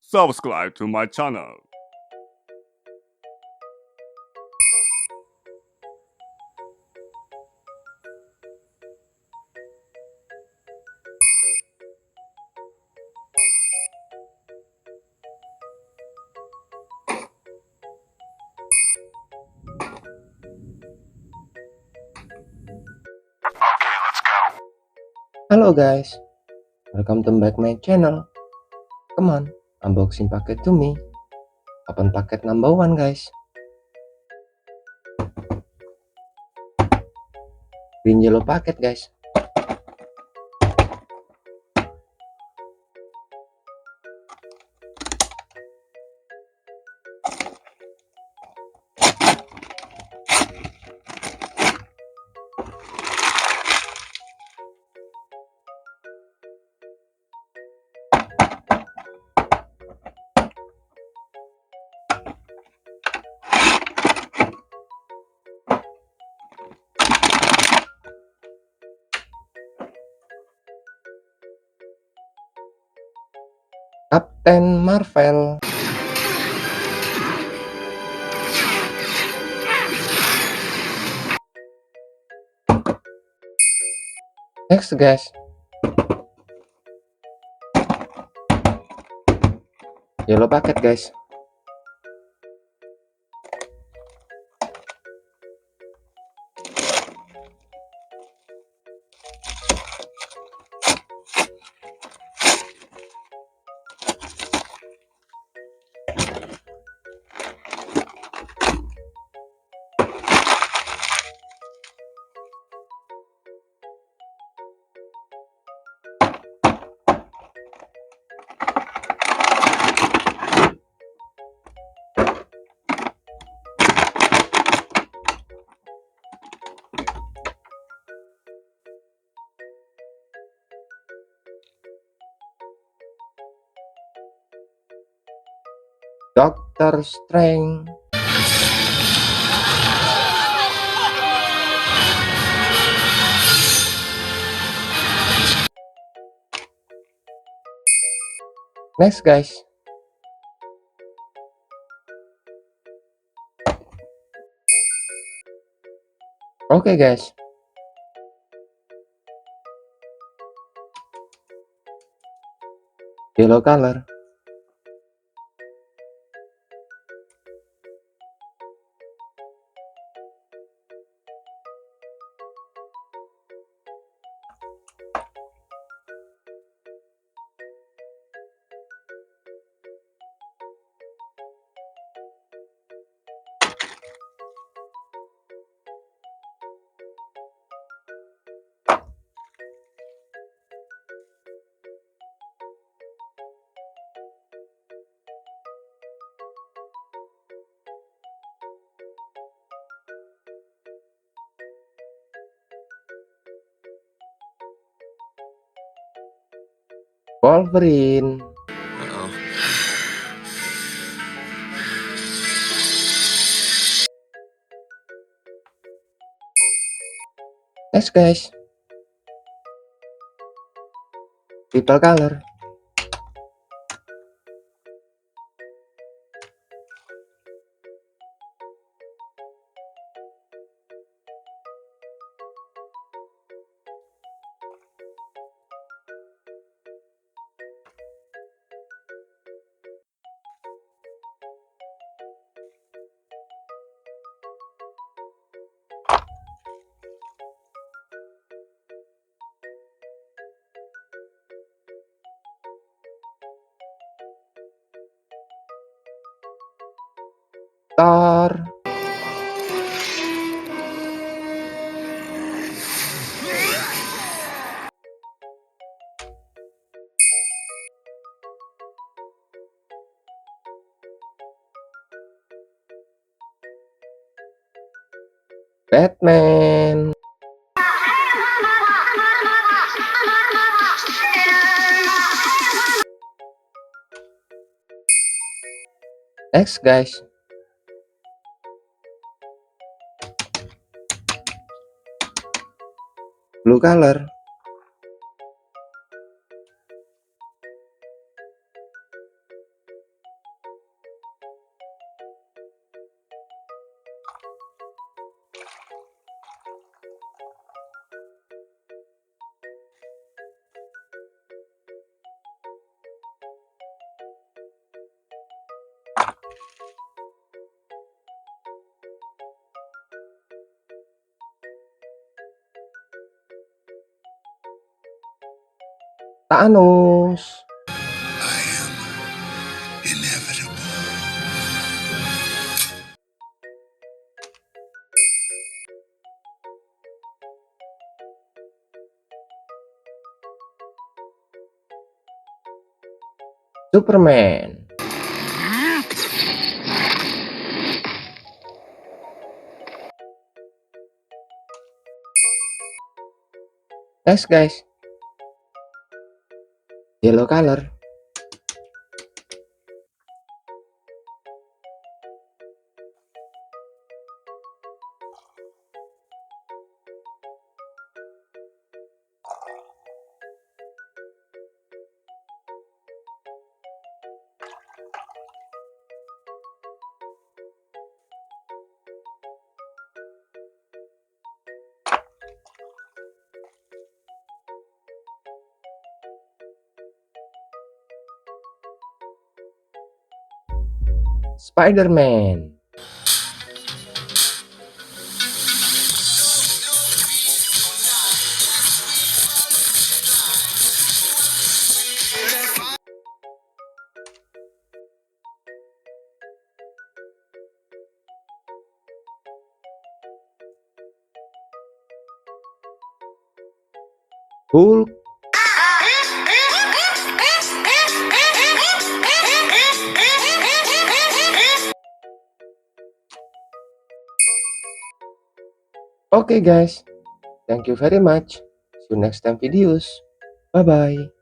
subscribe to my channel. Hello guys, welcome to back my channel. Come on, unboxing packet to me. Open packet number 1 guys. Green yellow packet guys. Captain Marvel. Next guys, yellow packet guys. Doctor Strange. Next guys, okay guys, yellow color. Wolverine. Next guys, purple color. Thor. Batman. Next guys, blue color. Thanos. I am inevitable. Superman. Next guys, yellow color. Spider-Man. Hulk. Okay guys, thank you very much. See you next time videos. Bye bye.